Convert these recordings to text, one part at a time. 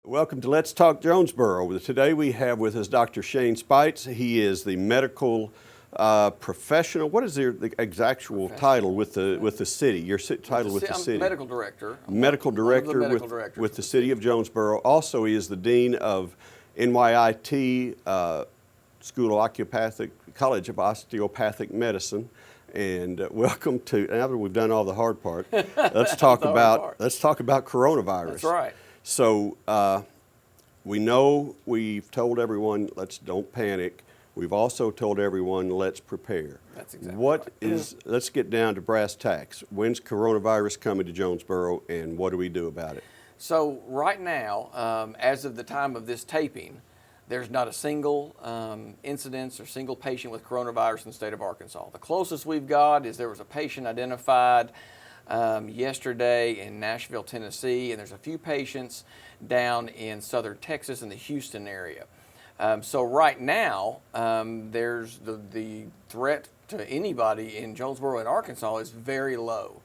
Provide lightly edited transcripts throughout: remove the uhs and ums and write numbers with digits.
Welcome to Let's Talk Jonesboro. Today we have with us Dr. Shane Speights. He is the medical professional. What is the actual title with the city? Your title with the city? I'm medical director. Medical director with the City of Jonesboro. Also, he is the dean of NYIT College of Osteopathic Medicine. And welcome to, now that we've done all the hard part, let's talk about coronavirus. That's right. So we know we've told everyone, don't panic. We've also told everyone, let's prepare. That's exactly right. Let's get down to brass tacks. When's coronavirus coming to Jonesboro, and what do we do about it? So right now, as of the time of this taping, there's not a single incidence or single patient with coronavirus in the state of Arkansas. The closest we've got is there was a patient identified yesterday in Nashville, Tennessee, and there's a few patients down in southern Texas in the Houston area. So right now, there's the threat to anybody in Jonesboro and Arkansas is very low.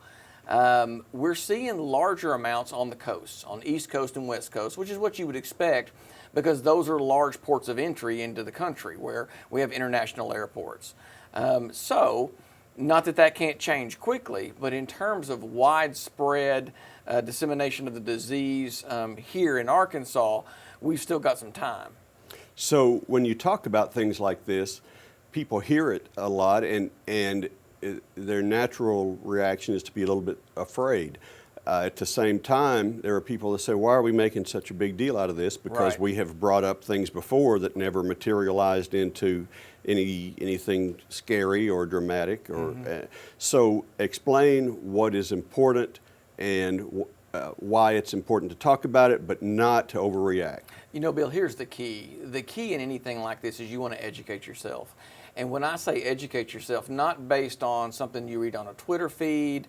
We're seeing larger amounts on the coasts, on East Coast and West Coast, which is what you would expect because those are large ports of entry into the country where we have international airports. So, not that can't change quickly, but in terms of widespread dissemination of the disease here in Arkansas, we've still got some time. So when you talk about things like this, people hear it a lot, and their natural reaction is to be a little bit afraid. At the same time, there are people that say, why are we making such a big deal out of this? Because we have brought up things before that never materialized into anything scary or dramatic. So explain what is important and why it's important to talk about it, but not to overreact. You know, Bill, here's the key. The key in anything like this is you want to educate yourself. And when I say educate yourself, not based on something you read on a Twitter feed,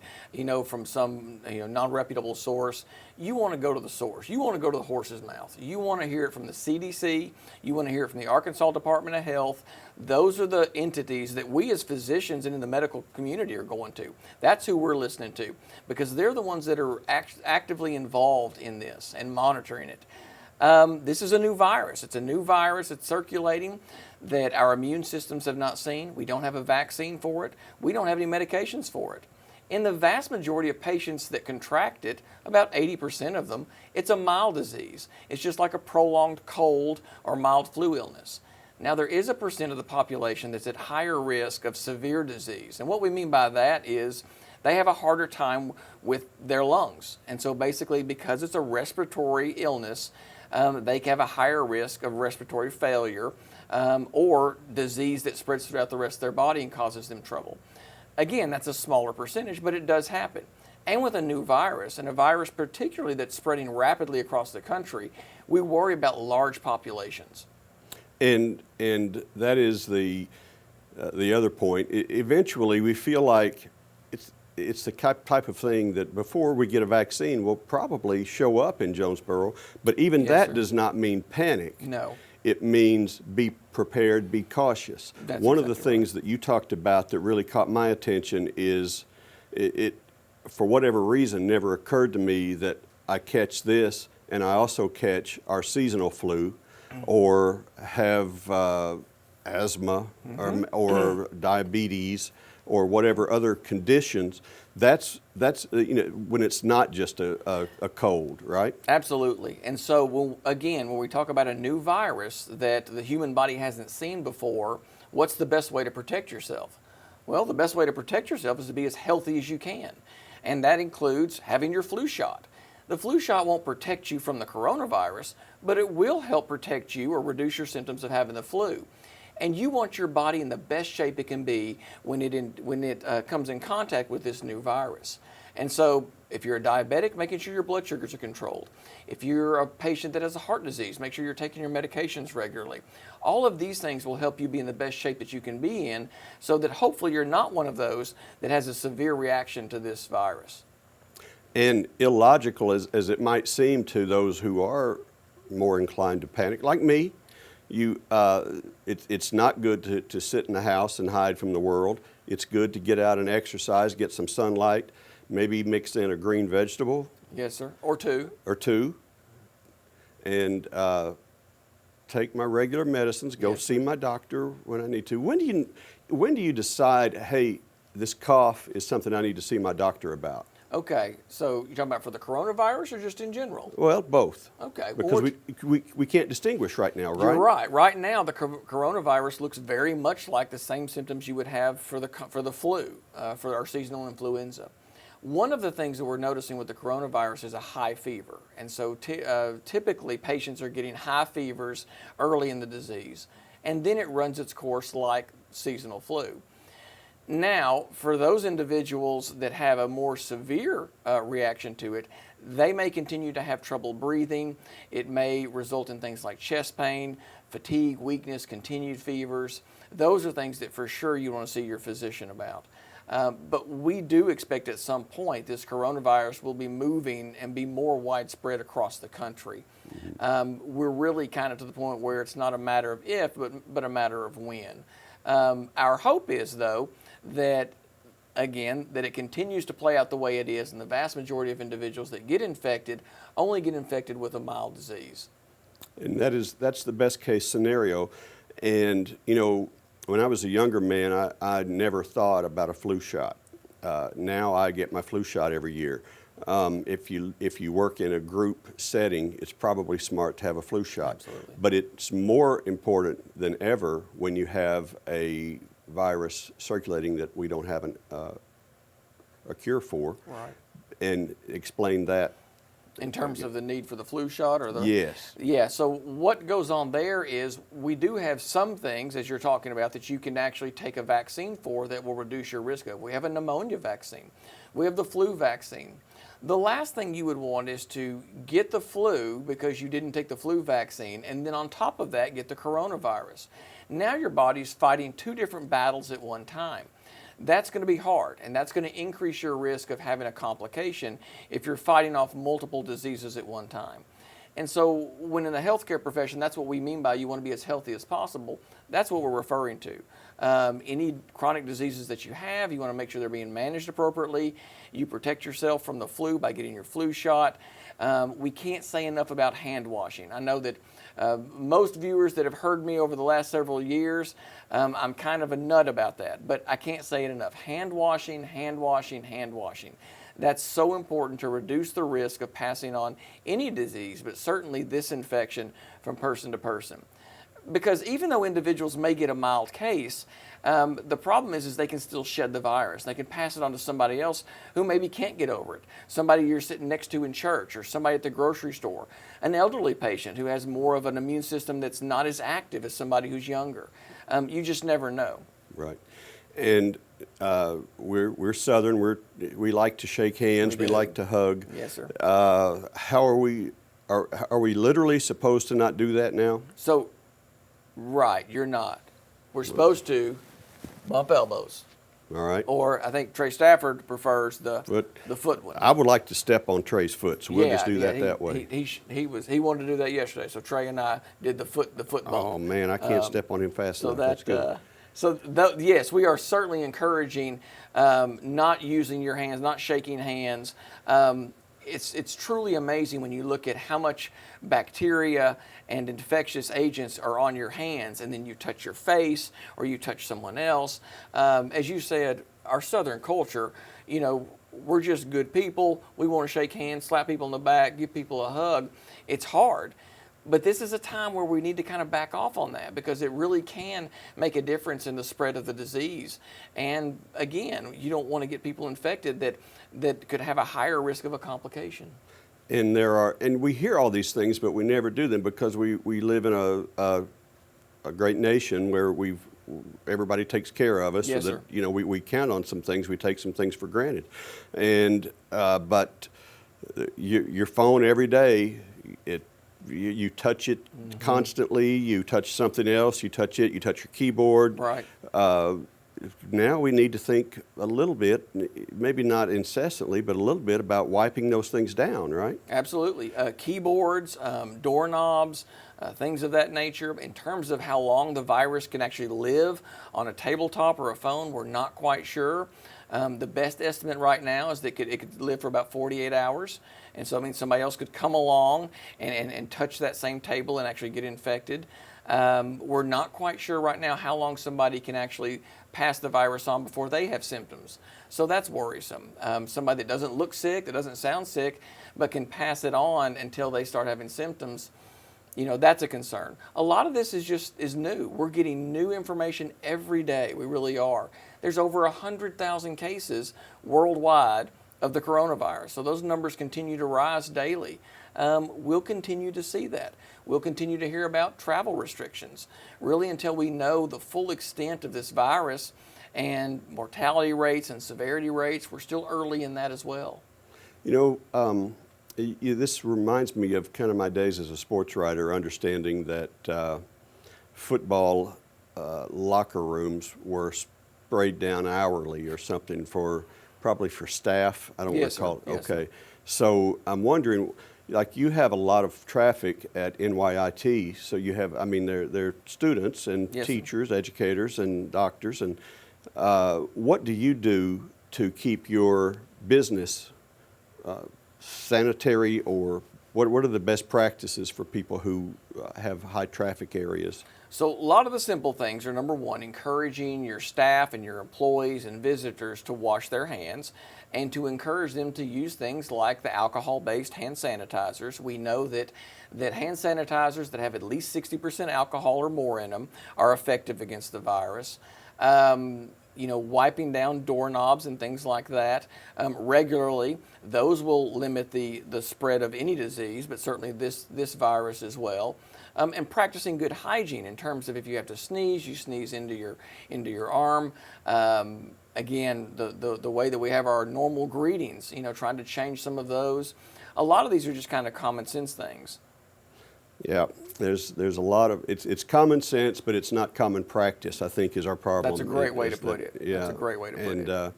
from some non-reputable source, you want to go to the source. You want to go to the horse's mouth. You want to hear it from the CDC. You want to hear it from the Arkansas Department of Health. Those are the entities that we as physicians and in the medical community are going to. That's who we're listening to because they're the ones that are actively involved in this and monitoring it. This is a new virus. It's a new virus. It's circulating that our immune systems have not seen. We don't have a vaccine for it. We don't have any medications for it. In the vast majority of patients that contract it, about 80% of them, it's a mild disease. It's just like a prolonged cold or mild flu illness. Now, there is a percent of the population that's at higher risk of severe disease. And what we mean by that is they have a harder time with their lungs. And so basically, because it's a respiratory illness, they have a higher risk of respiratory failure or disease that spreads throughout the rest of their body and causes them trouble. Again, that's a smaller percentage, but it does happen. And with a new virus, and a virus particularly that's spreading rapidly across the country, we worry about large populations. And that is the other point. Eventually, we feel like it's the type of thing that before we get a vaccine will probably show up in Jonesboro, but even that does not mean panic. No. It means be prepared, be cautious. That's One of the exactly things that you talked about that really caught my attention is it for whatever reason, never occurred to me that I catch this and I also catch our seasonal flu or have asthma or diabetes or whatever other conditions. That's when it's not just a cold, right? Absolutely. And so when we talk about a new virus that the human body hasn't seen before, what's the best way to protect yourself? Well, the best way to protect yourself is to be as healthy as you can. And that includes having your flu shot. The flu shot won't protect you from the coronavirus, but it will help protect you or reduce your symptoms of having the flu. And you want your body in the best shape it can be when it comes in contact with this new virus. And so if you're a diabetic, making sure your blood sugars are controlled. If you're a patient that has a heart disease, make sure you're taking your medications regularly. All of these things will help you be in the best shape that you can be in so that hopefully you're not one of those that has a severe reaction to this virus. And illogical as it might seem to those who are more inclined to panic, like me, it's not good to sit in the house and hide from the world. It's good to get out and exercise, get some sunlight, maybe mix in a green vegetable. Yes, sir. Or two. and take my regular medicines, go Yes, see my doctor when I need to. When do you decide, hey, this cough is something I need to see my doctor about? Okay, so you're talking about for the coronavirus or just in general? Well, both. Okay. Because we can't distinguish right now, right? You're right. Right now, the coronavirus looks very much like the same symptoms you would have for the flu, for our seasonal influenza. One of the things that we're noticing with the coronavirus is a high fever. And so typically patients are getting high fevers early in the disease, and then it runs its course like seasonal flu. Now, for those individuals that have a more severe reaction to it, they may continue to have trouble breathing. It may result in things like chest pain, fatigue, weakness, continued fevers. Those are things that for sure you want to see your physician about. But we do expect at some point this coronavirus will be moving and be more widespread across the country. We're really kind of to the point where it's not a matter of if, but a matter of when. Our hope is, though, that again, that it continues to play out the way it is, and the vast majority of individuals that get infected only get infected with a mild disease. And that's the best case scenario. And, you know, when I was a younger man, I never thought about a flu shot. Now I get my flu shot every year. If you work in a group setting, it's probably smart to have a flu shot. Absolutely. But it's more important than ever when you have a virus circulating that we don't have a cure for. Right. And explain that. In terms of the need for the flu shot or the... Yes. Yeah, so what goes on there is we do have some things, as you're talking about, that you can actually take a vaccine for that will reduce your risk of. We have a pneumonia vaccine. We have the flu vaccine. The last thing you would want is to get the flu because you didn't take the flu vaccine, and then on top of that, get the coronavirus. Now your body's fighting two different battles at one time. That's going to be hard, and that's going to increase your risk of having a complication if you're fighting off multiple diseases at one time. And so when in the healthcare profession, that's what we mean by you want to be as healthy as possible, that's what we're referring to. Any chronic diseases that you have, you want to make sure they're being managed appropriately. You protect yourself from the flu by getting your flu shot. We can't say enough about hand washing. I know that most viewers that have heard me over the last several years, I'm kind of a nut about that, but I can't say it enough. Hand washing, hand washing, hand washing. That's so important to reduce the risk of passing on any disease, but certainly this infection from person to person. Because even though individuals may get a mild case, the problem is they can still shed the virus. They can pass it on to somebody else who maybe can't get over it. Somebody you're sitting next to in church, or somebody at the grocery store. An elderly patient who has more of an immune system that's not as active as somebody who's younger. You just never know. Right. And we're Southern. We like to shake hands. We like to hug. Yes, sir. How are we? Are we literally supposed to not do that now? So, right, you're not. We're supposed to bump elbows. All right. Or I think Trey Stafford prefers the foot one. I would like to step on Trey's foot, so we'll just do that way. He wanted to do that yesterday, so Trey and I did the foot bump. Oh man, I can't step on him fast enough. That's good. Yes, we are certainly encouraging not using your hands, not shaking hands. It's truly amazing when you look at how much bacteria and infectious agents are on your hands, and then you touch your face or you touch someone else. As you said, our Southern culture, you know, we're just good people. We want to shake hands, slap people on the back, give people a hug. It's hard. But this is a time where we need to kind of back off on that because it really can make a difference in the spread of the disease. And again, you don't want to get people infected that could have a higher risk of a complication. And we hear all these things, but we never do them because we live in a great nation where everybody takes care of us. Yes, so that, sir. you know, we count on some things, we take some things for granted. And but your phone every day, you touch it constantly, you touch something else, you touch your keyboard. Right. Now we need to think a little bit, maybe not incessantly, but a little bit about wiping those things down, right? Absolutely. Keyboards, doorknobs, things of that nature. In terms of how long the virus can actually live on a tabletop or a phone, we're not quite sure. The best estimate right now is that it could live for about 48 hours. And so, I mean, somebody else could come along and touch that same table and actually get infected. We're not quite sure right now how long somebody can actually pass the virus on before they have symptoms. So that's worrisome. Somebody that doesn't look sick, that doesn't sound sick, but can pass it on until they start having symptoms, that's a concern. A lot of this is new. We're getting new information every day. We really are. There's over 100,000 cases worldwide of the coronavirus. So those numbers continue to rise daily. We'll continue to see that. We'll continue to hear about travel restrictions, really until we know the full extent of this virus and mortality rates and severity rates. We're still early in that as well. This reminds me of kind of my days as a sports writer, understanding that football locker rooms were sprayed down hourly or something probably for staff. I don't recall. Yes, okay. So I'm wondering, like you have a lot of traffic at NYIT, so you have, they're students and teachers, educators and doctors, and what do you do to keep your business sanitary, or what are the best practices for people who have high traffic areas? So a lot of the simple things are, number one, encouraging your staff and your employees and visitors to wash their hands and to encourage them to use things like the alcohol-based hand sanitizers. We know that hand sanitizers that have at least 60% alcohol or more in them are effective against the virus. Wiping down doorknobs and things like that regularly, those will limit the spread of any disease, but certainly this virus as well. And practicing good hygiene in terms of if you have to sneeze, you sneeze into your arm. Again, the way that we have our normal greetings, trying to change some of those. A lot of these are just kind of common sense things. Yeah, there's a lot of, it's common sense, but it's not common practice, I think, is our problem. That's a great way to put it. Yeah. That's a great way to put it. And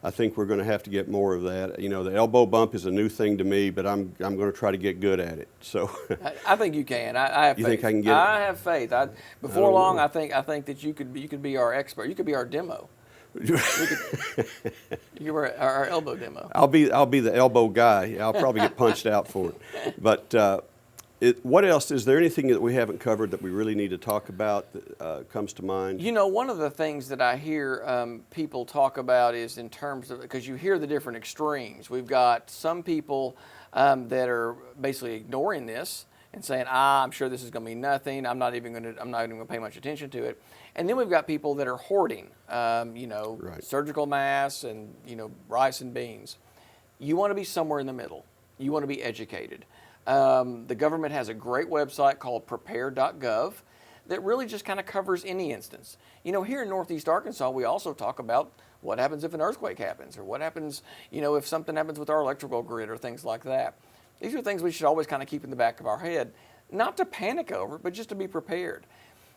I think we're going to have to get more of that. The elbow bump is a new thing to me, but I'm going to try to get good at it. So I think you can. I have faith. You think I can get it? I have faith. Before long, I think that you could be our expert. You could be our demo. You were our elbow demo. I'll be the elbow guy. I'll probably get punched out for it. But what else? Is there anything that we haven't covered that we really need to talk about that comes to mind? One of the things that I hear people talk about is in terms of, because you hear the different extremes. We've got some people that are basically ignoring this and saying, I'm sure this is going to be nothing. I'm not even going to pay much attention to it. And then we've got people that are hoarding, Right. surgical masks and, rice and beans. You want to be somewhere in the middle. You want to be educated. The government has a great website called prepared.gov that really just kind of covers any instance. Here in Northeast Arkansas, we also talk about what happens if an earthquake happens, or what happens, if something happens with our electrical grid or things like that. These are things we should always kind of keep in the back of our head, not to panic over, but just to be prepared.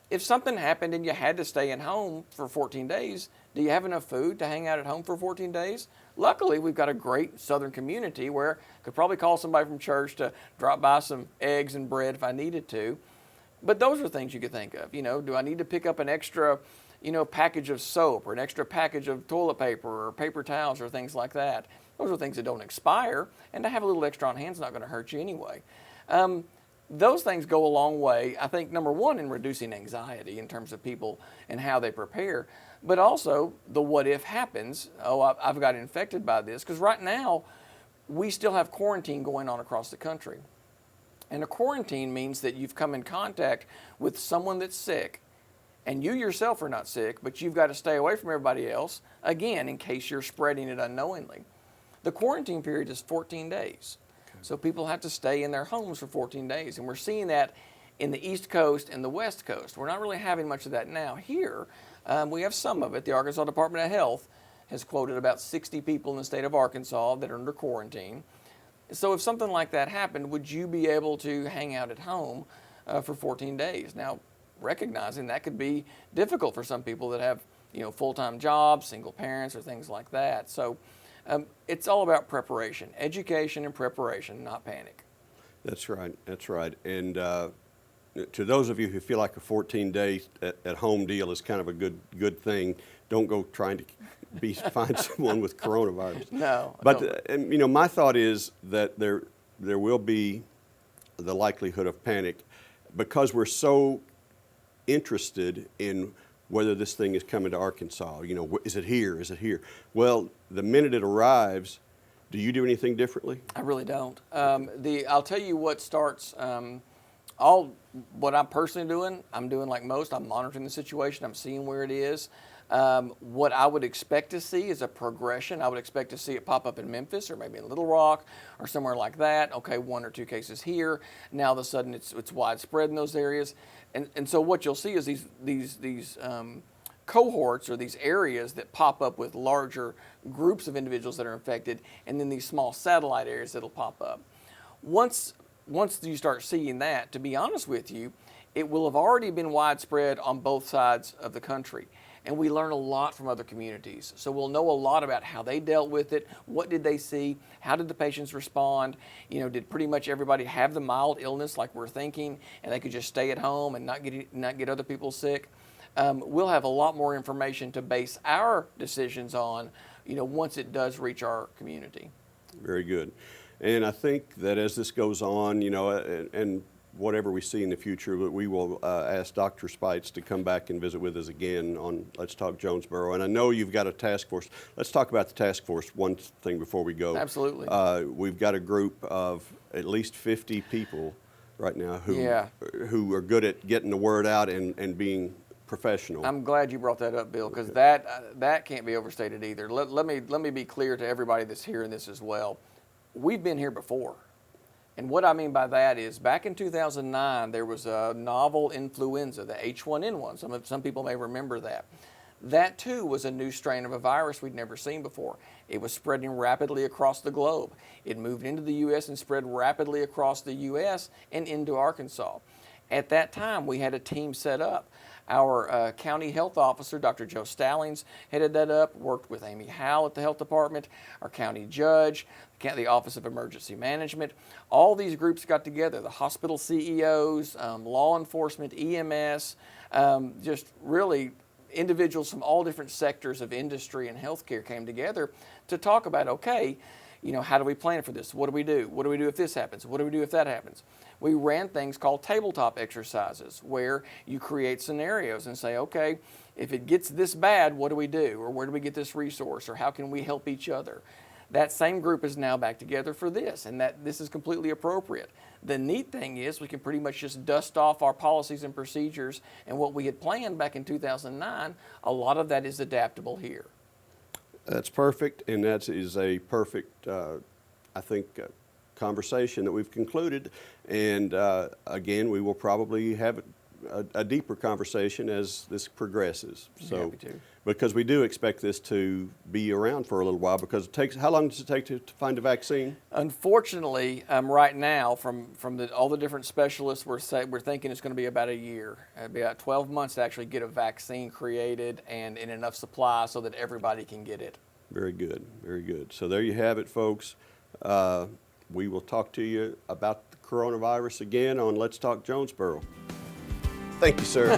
If something happened and you had to stay at home for 14 days, do you have enough food to hang out at home for 14 days? Luckily, we've got a great southern community where I could probably call somebody from church to drop by some eggs and bread if I needed to. But those are things you could think of. Do I need to pick up an extra, package of soap or an extra package of toilet paper or paper towels or things like that? Those are things that don't expire, and to have a little extra on hand is not going to hurt you anyway. Those things go a long way, I think, number one, in reducing anxiety in terms of people and how they prepare, but also the what if happens. I've got infected by this, because right now we still have quarantine going on across the country. And a quarantine means that you've come in contact with someone that's sick, and you yourself are not sick, but you've got to stay away from everybody else, again, in case you're spreading it unknowingly. The quarantine period is 14 days. So people have to stay in their homes for 14 days. And we're seeing that in the East Coast and the West Coast. We're not really having much of that now. Here, we have some of it. The Arkansas Department of Health has quoted about 60 people in the state of Arkansas that are under quarantine. So if something like that happened, would you be able to hang out at home for 14 days? Now, recognizing that could be difficult for some people that have, full-time jobs, single parents, or things like that. So it's all about preparation, education and preparation, not panic. That's right. That's right. And to those of you who feel like a 14-day at home deal is kind of a good thing, don't go trying to find someone with coronavirus. No. But and, you know, my thought is that there will be the likelihood of panic because we're so interested in whether this thing is coming to Arkansas. You know, is it here? Is it here? Well, the minute it arrives, do you do anything differently? I really don't. I'll tell you what starts. What I'm personally doing, I'm doing like most. I'm monitoring the situation. I'm seeing where it is. What I would expect to see is a progression. I would expect to see it pop up in Memphis or maybe in Little Rock or somewhere like that. Okay, 1 or 2 cases here. Now all of a sudden it's widespread in those areas. And so what you'll see is these cohorts or these areas that pop up with larger groups of individuals that are infected, and then these small satellite areas that'll pop up. Once you start seeing that, to be honest with you, it will have already been widespread on both sides of the country. And we learn a lot from other communities. So we'll know a lot about how they dealt with it, what did they see, how did the patients respond, you know, did pretty much everybody have the mild illness like we're thinking, and they could just stay at home and not get other people sick. We'll have a lot more information to base our decisions on, you know, once it does reach our community. Very good. And I think that as this goes on, you know, and whatever we see in the future, we will ask Dr. Speights to come back and visit with us again on Let's Talk Jonesboro. And I know you've got a task force. Let's talk about the task force, one thing before we go. Absolutely. We've got a group of at least 50 people right now who are good at getting the word out and being professional. I'm glad you brought that up, Bill, because that can't be overstated either. Let me be clear to everybody that's hearing this as well. We've been here before. And what I mean by that is back in 2009, there was a novel influenza, the H1N1. Some people may remember that. That too was a new strain of a virus we'd never seen before. It was spreading rapidly across the globe. It moved into the U.S. and spread rapidly across the U.S. and into Arkansas. At that time, we had a team set up. Our county health officer, Dr. Joe Stallings, headed that up, worked with Amy Howell at the health department, our county judge, the Office of Emergency Management. All these groups got together, the hospital CEOs, law enforcement, EMS, just really individuals from all different sectors of industry and healthcare came together to talk about, okay, you know, how do we plan for this? What do we do? What do we do if this happens? What do we do if that happens? We ran things called tabletop exercises where you create scenarios and say, okay, if it gets this bad, what do we do? Or where do we get this resource? Or how can we help each other? That same group is now back together for this, and that this is completely appropriate. The neat thing is we can pretty much just dust off our policies and procedures, and what we had planned back in 2009, a lot of that is adaptable here. That's perfect, and that is a perfect, I think, conversation that we've concluded. And again, we will probably have a deeper conversation as this progresses. So, because we do expect this to be around for a little while, because it takes, how long does it take to find a vaccine? Unfortunately, right now, from all the different specialists, we're thinking it's going to be about a year. It'll be about 12 months to actually get a vaccine created and in enough supply so that everybody can get it. Very good, very good. So there you have it, folks. We will talk to you about the coronavirus again on Let's Talk Jonesboro. Thank you, sir.